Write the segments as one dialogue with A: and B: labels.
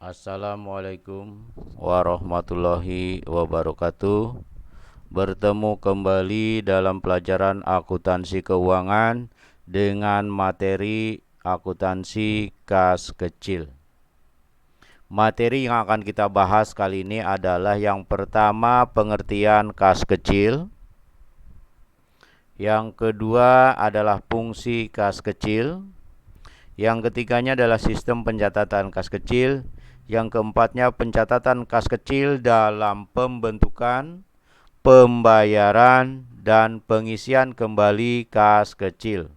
A: Assalamualaikum warahmatullahi wabarakatuh. Bertemu kembali dalam pelajaran akuntansi keuangan dengan materi akuntansi kas kecil. Materi yang akan kita bahas kali ini adalah yang pertama pengertian kas kecil. Yang kedua adalah fungsi kas kecil. Yang ketiganya adalah sistem pencatatan kas kecil. Yang keempatnya pencatatan kas kecil dalam pembentukan, pembayaran, dan pengisian kembali kas kecil.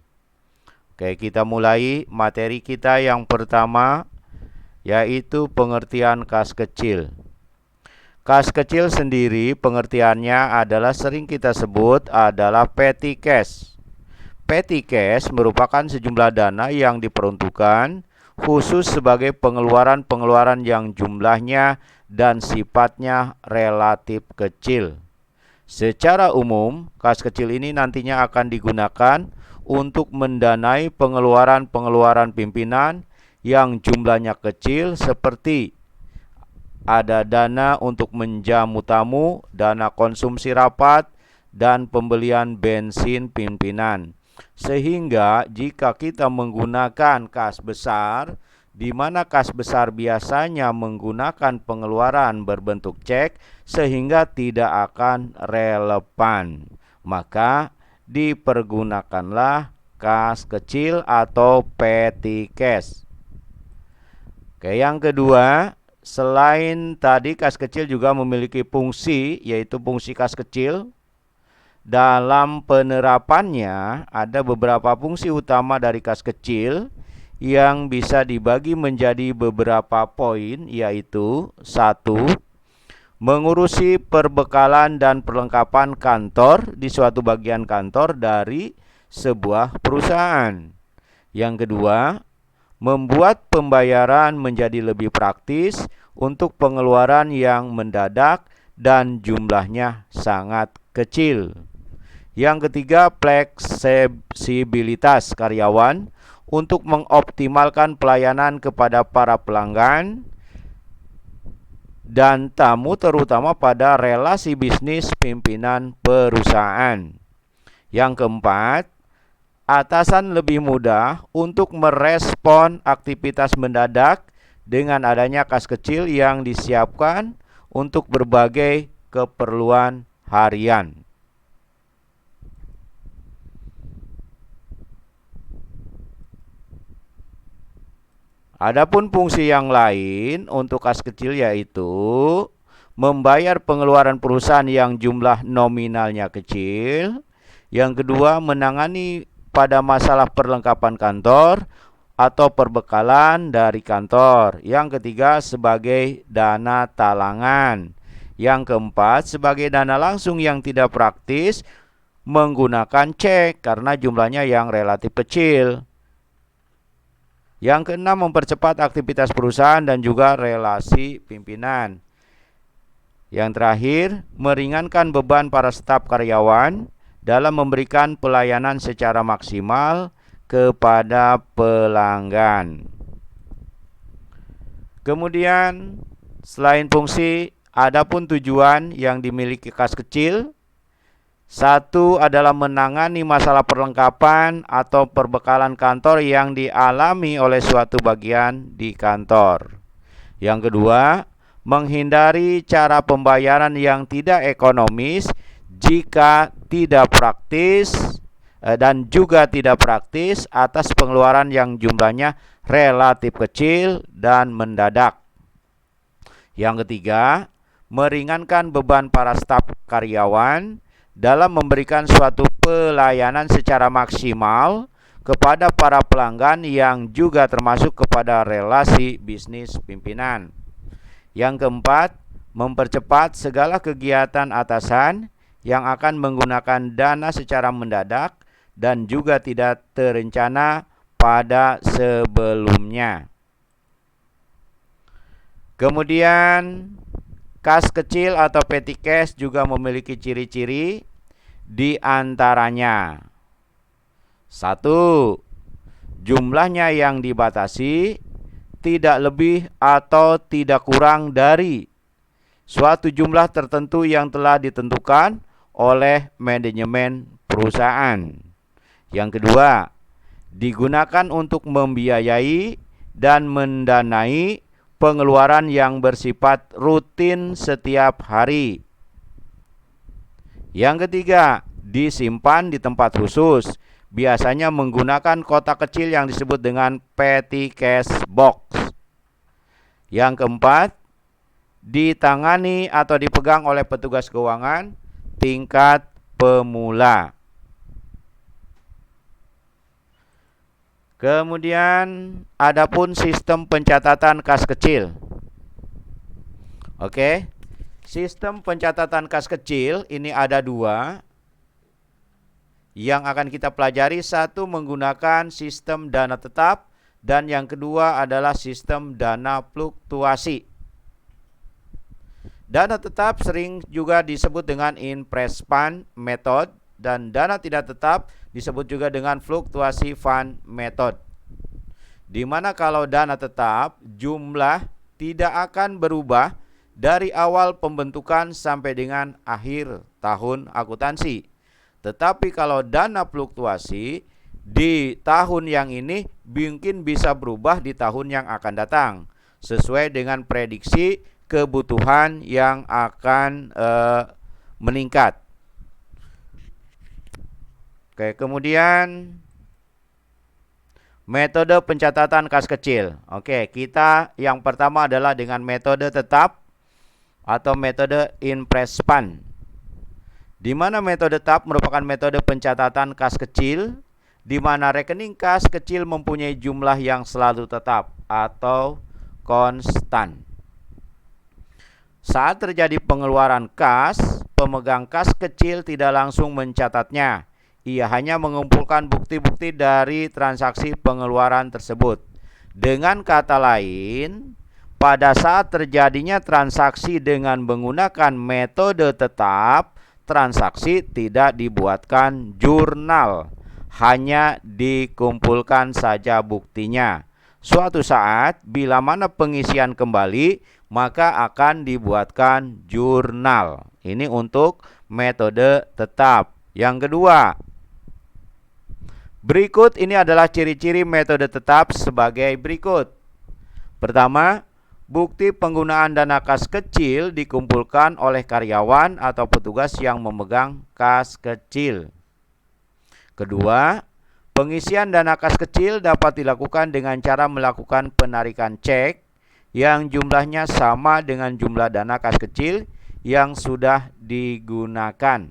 A: Oke, kita mulai materi kita yang pertama, yaitu pengertian kas kecil. Kas kecil sendiri pengertiannya adalah sering kita sebut adalah petty cash. Petty cash merupakan sejumlah dana yang diperuntukkan khusus sebagai pengeluaran-pengeluaran yang jumlahnya dan sifatnya relatif kecil. Secara umum, kas kecil ini nantinya akan digunakan untuk mendanai pengeluaran-pengeluaran pimpinan yang jumlahnya kecil, seperti ada dana untuk menjamu tamu, dana konsumsi rapat, dan pembelian bensin pimpinan. Sehingga jika kita menggunakan kas besar, di mana kas besar biasanya menggunakan pengeluaran berbentuk cek sehingga tidak akan relevan, maka dipergunakanlah kas kecil atau petty cash. Oke, yang kedua, selain tadi kas kecil juga memiliki fungsi, yaitu fungsi kas kecil. Dalam penerapannya ada beberapa fungsi utama dari kas kecil yang bisa dibagi menjadi beberapa poin, yaitu 1. Mengurusi perbekalan dan perlengkapan kantor di suatu bagian kantor dari sebuah perusahaan. Yang kedua, membuat pembayaran menjadi lebih praktis untuk pengeluaran yang mendadak dan jumlahnya sangat kecil. Yang ketiga, fleksibilitas karyawan untuk mengoptimalkan pelayanan kepada para pelanggan dan tamu, terutama pada relasi bisnis pimpinan perusahaan. Yang keempat, atasan lebih mudah untuk merespon aktivitas mendadak dengan adanya kas kecil yang disiapkan untuk berbagai keperluan harian. Adapun fungsi yang lain untuk kas kecil yaitu membayar pengeluaran perusahaan yang jumlah nominalnya kecil. Yang kedua, menangani pada masalah perlengkapan kantor atau perbekalan dari kantor. Yang ketiga, sebagai dana talangan. Yang keempat, sebagai dana langsung yang tidak praktis menggunakan cek karena jumlahnya yang relatif kecil. Yang keenam, mempercepat aktivitas perusahaan dan juga relasi pimpinan. Yang terakhir, meringankan beban para staf karyawan dalam memberikan pelayanan secara maksimal kepada pelanggan. Kemudian, selain fungsi, adapun tujuan yang dimiliki kas kecil. 1 adalah menangani masalah perlengkapan atau perbekalan kantor yang dialami oleh suatu bagian di kantor. Yang kedua, menghindari cara pembayaran yang tidak ekonomis jika tidak praktis dan juga tidak praktis atas pengeluaran yang jumlahnya relatif kecil dan mendadak. Yang ketiga, meringankan beban para staf karyawan dalam memberikan suatu pelayanan secara maksimal kepada para pelanggan yang juga termasuk kepada relasi bisnis pimpinan. Yang keempat, mempercepat segala kegiatan atasan yang akan menggunakan dana secara mendadak dan juga tidak terencana pada sebelumnya. Kemudian, kas kecil atau petty cash juga memiliki ciri-ciri, di antaranya 1. Jumlahnya yang dibatasi. tidak lebih atau tidak kurang dari suatu jumlah tertentu yang telah ditentukan oleh manajemen perusahaan. Yang kedua, digunakan untuk membiayai dan mendanai pengeluaran yang bersifat rutin setiap hari. Yang ketiga, disimpan di tempat khusus, biasanya menggunakan kotak kecil yang disebut dengan petty cash box. Yang keempat, ditangani atau dipegang oleh petugas keuangan tingkat pemula. Kemudian adapun sistem pencatatan kas kecil. Oke. Sistem pencatatan kas kecil ini ada dua yang akan kita pelajari. Satu menggunakan sistem dana tetap dan yang kedua adalah sistem dana fluktuasi. Dana tetap sering juga disebut dengan impress fund method dan dana tidak tetap disebut juga dengan fluktuasi fund method. Di mana kalau dana tetap jumlah tidak akan berubah dari awal pembentukan sampai dengan akhir tahun akuntansi. Tetapi kalau dana fluktuasi di tahun yang ini mungkin bisa berubah di tahun yang akan datang sesuai dengan prediksi kebutuhan yang akan meningkat. Oke, kemudian metode pencatatan kas kecil. Oke, kita yang pertama adalah dengan metode tetap atau metode impress fund. Di mana metode tetap merupakan metode pencatatan kas kecil di mana rekening kas kecil mempunyai jumlah yang selalu tetap atau konstan. Saat terjadi pengeluaran kas, pemegang kas kecil tidak langsung mencatatnya. Ia hanya mengumpulkan bukti-bukti dari transaksi pengeluaran tersebut. Dengan kata lain, pada saat terjadinya transaksi dengan menggunakan metode tetap, transaksi tidak dibuatkan jurnal, hanya dikumpulkan saja buktinya. Suatu saat, bila mana pengisian kembali, maka akan dibuatkan jurnal. Ini untuk metode tetap. Yang kedua, berikut ini adalah ciri-ciri metode tetap sebagai berikut. Pertama, bukti penggunaan dana kas kecil dikumpulkan oleh karyawan atau petugas yang memegang kas kecil. Kedua, pengisian dana kas kecil dapat dilakukan dengan cara melakukan penarikan cek yang jumlahnya sama dengan jumlah dana kas kecil yang sudah digunakan.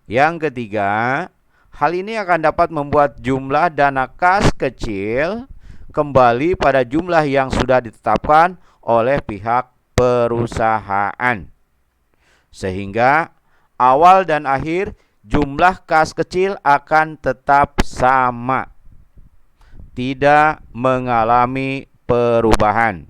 A: Yang ketiga, hal ini akan dapat membuat jumlah dana kas kecil kembali pada jumlah yang sudah ditetapkan oleh pihak perusahaan. Sehingga awal dan akhir jumlah kas kecil akan tetap sama, tidak mengalami perubahan.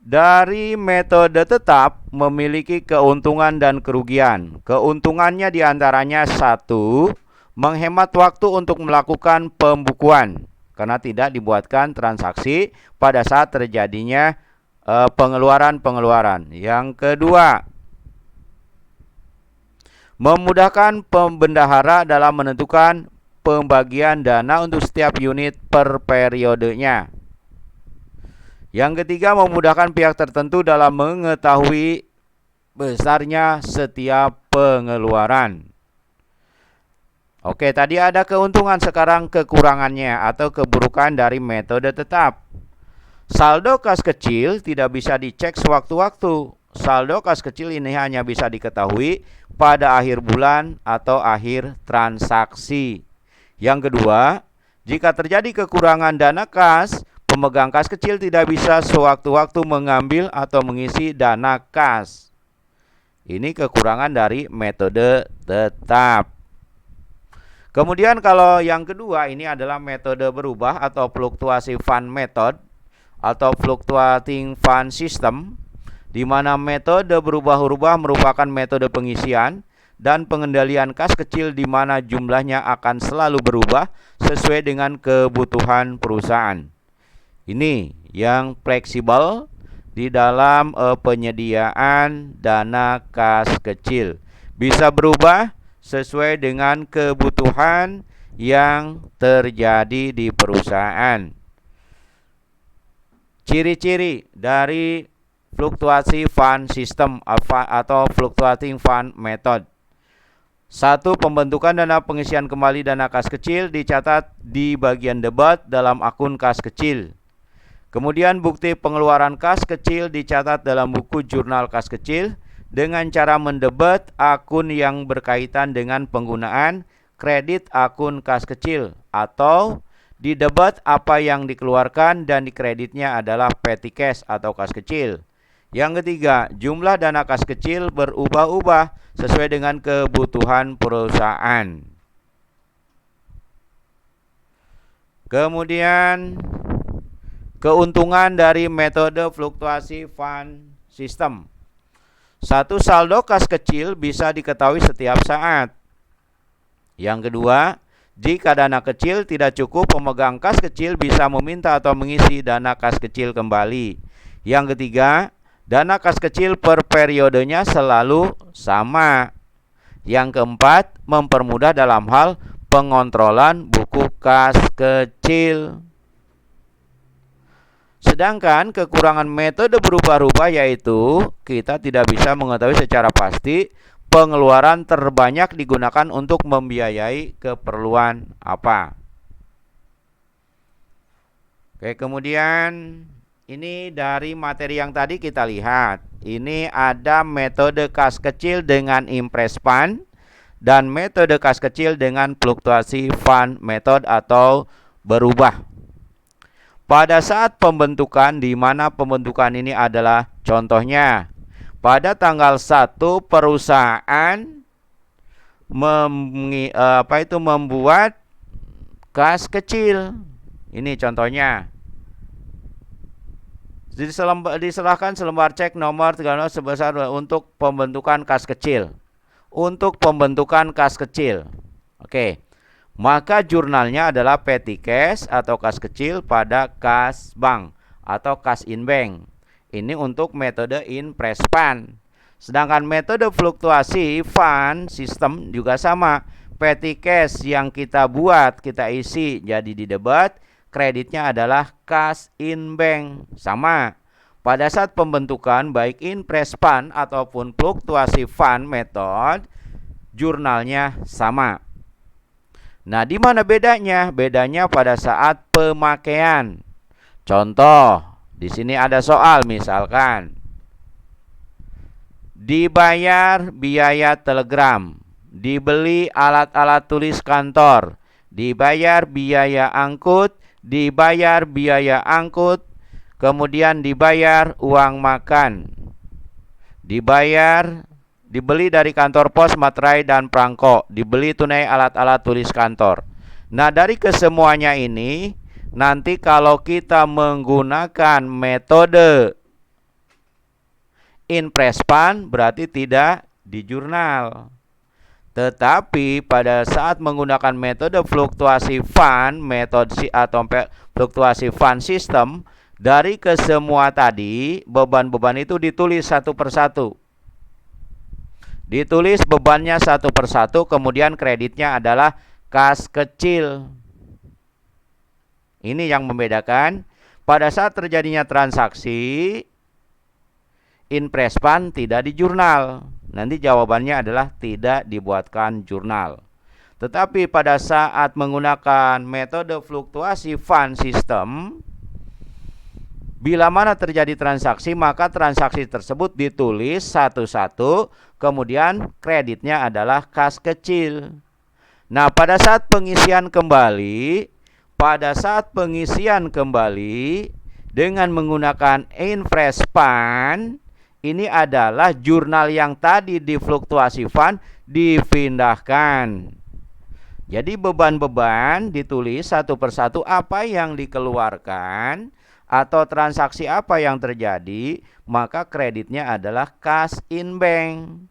A: Dari metode tetap memiliki keuntungan dan kerugian. Keuntungannya diantaranya satu, menghemat waktu untuk melakukan pembukuan karena tidak dibuatkan transaksi pada saat terjadinya pengeluaran-pengeluaran. Yang kedua, memudahkan pembendahara dalam menentukan pembagian dana untuk setiap unit per periodenya. Yang ketiga, memudahkan pihak tertentu dalam mengetahui besarnya setiap pengeluaran. Oke, tadi ada keuntungan, sekarang kekurangannya atau keburukan dari metode tetap. Saldo kas kecil tidak bisa dicek sewaktu-waktu. Saldo kas kecil ini hanya bisa diketahui pada akhir bulan atau akhir transaksi. Yang kedua, jika terjadi kekurangan dana kas, pemegang kas kecil tidak bisa sewaktu-waktu mengambil atau mengisi dana kas. Ini kekurangan dari metode tetap. Kemudian kalau yang kedua ini adalah metode berubah atau fluktuasi fund method atau fluctuating fund system, di mana metode berubah-ubah merupakan metode pengisian dan pengendalian kas kecil di mana jumlahnya akan selalu berubah sesuai dengan kebutuhan perusahaan. Ini yang fleksibel di dalam penyediaan dana kas kecil. Bisa berubah sesuai dengan kebutuhan yang terjadi di perusahaan. Ciri-ciri dari fluktuasi fund system atau fluctuating fund method. 1. Pembentukan dana pengisian kembali dana kas kecil dicatat di bagian debat dalam akun kas kecil. Kemudian bukti pengeluaran kas kecil dicatat dalam buku jurnal kas kecil dengan cara mendebat akun yang berkaitan dengan penggunaan kredit akun kas kecil, atau didebat apa yang dikeluarkan dan dikreditnya adalah petty cash atau kas kecil. Yang ketiga, jumlah dana kas kecil berubah-ubah sesuai dengan kebutuhan perusahaan. Kemudian, keuntungan dari metode fluktuasi fund system. 1. Saldo kas kecil bisa diketahui setiap saat. Yang kedua, jika dana kecil tidak cukup, pemegang kas kecil bisa meminta atau mengisi dana kas kecil kembali. Yang ketiga, dana kas kecil per periodenya selalu sama. Yang keempat, mempermudah dalam hal pengontrolan buku kas kecil. Sedangkan kekurangan metode berubah-ubah yaitu kita tidak bisa mengetahui secara pasti pengeluaran terbanyak digunakan untuk membiayai keperluan apa. Oke, kemudian ini dari materi yang tadi kita lihat. Ini ada metode kas kecil dengan impress fund dan metode kas kecil dengan fluktuasi fund method atau berubah. Pada saat pembentukan, di mana pembentukan ini adalah contohnya pada tanggal 1 perusahaan membuat kas kecil. Ini contohnya. Diserahkan selembar cek nomor 30 sebesar untuk pembentukan kas kecil. Untuk pembentukan kas kecil. Oke. Maka jurnalnya adalah petty cash atau kas kecil pada kas bank atau kas in bank. Ini untuk metode impress fund. Sedangkan metode fluktuasi fund system juga sama. Petty cash yang kita buat, kita isi jadi di debat, kreditnya adalah kas in bank. Sama. Pada saat pembentukan baik impress fund ataupun fluktuasi fund method, jurnalnya sama. Nah, di mana bedanya? Bedanya pada saat pemakaian. Contoh, di sini ada soal misalkan. Dibayar biaya telegram, dibeli alat-alat tulis kantor, dibayar biaya angkut, kemudian dibayar uang makan, dibeli dari kantor pos, materai, dan perangko, dibeli tunai alat-alat tulis kantor. Nah, dari kesemuanya ini, nanti kalau kita menggunakan metode impress fund berarti tidak di jurnal. Tetapi pada saat menggunakan metode fluktuasi fund atau fluktuasi fund system, dari kesemua tadi beban-beban itu ditulis satu persatu. Ditulis bebannya satu persatu, kemudian kreditnya adalah kas kecil. Ini yang membedakan. Pada saat terjadinya transaksi, impress fund tidak di jurnal. Nanti jawabannya adalah tidak dibuatkan jurnal. Tetapi pada saat menggunakan metode fluktuasi fund system, bila mana terjadi transaksi, maka transaksi tersebut ditulis satu-satu, kemudian kreditnya adalah kas kecil. Nah, pada saat pengisian kembali, dengan menggunakan impress fund, ini adalah jurnal yang tadi di fluktuasi fund dipindahkan. Jadi beban-beban ditulis satu persatu apa yang dikeluarkan atau transaksi apa yang terjadi, maka kreditnya adalah kas in bank.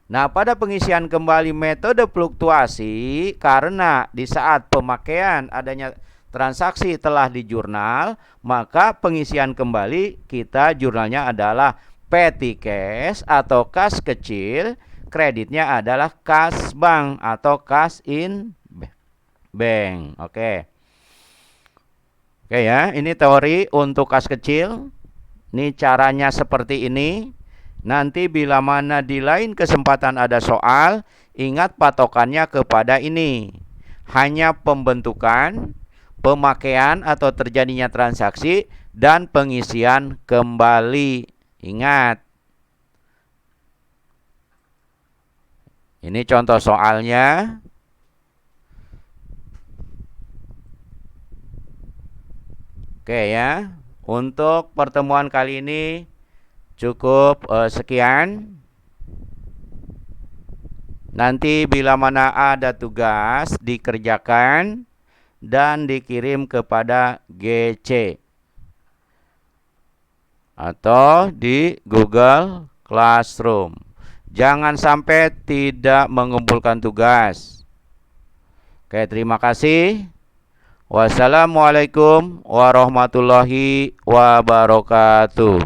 A: Nah, pada pengisian kembali metode fluktuasi, karena di saat pemakaian adanya transaksi telah di jurnal, maka pengisian kembali kita jurnalnya adalah petty cash atau kas kecil, kreditnya adalah kas bank atau kas in bank. Oke. Oke ya, ini teori untuk kas kecil. Ini caranya seperti ini. Nanti bila mana di lain kesempatan ada soal, ingat patokannya kepada ini. Hanya pembentukan, pemakaian atau terjadinya transaksi, dan pengisian kembali. Ingat. Ini contoh soalnya. Oke ya. Untuk pertemuan kali ini cukup sekian. Nanti bila mana ada tugas dikerjakan dan dikirim kepada GC atau di Google Classroom. Jangan sampai tidak mengumpulkan tugas. Oke, terima kasih. Wassalamualaikum warahmatullahi wabarakatuh.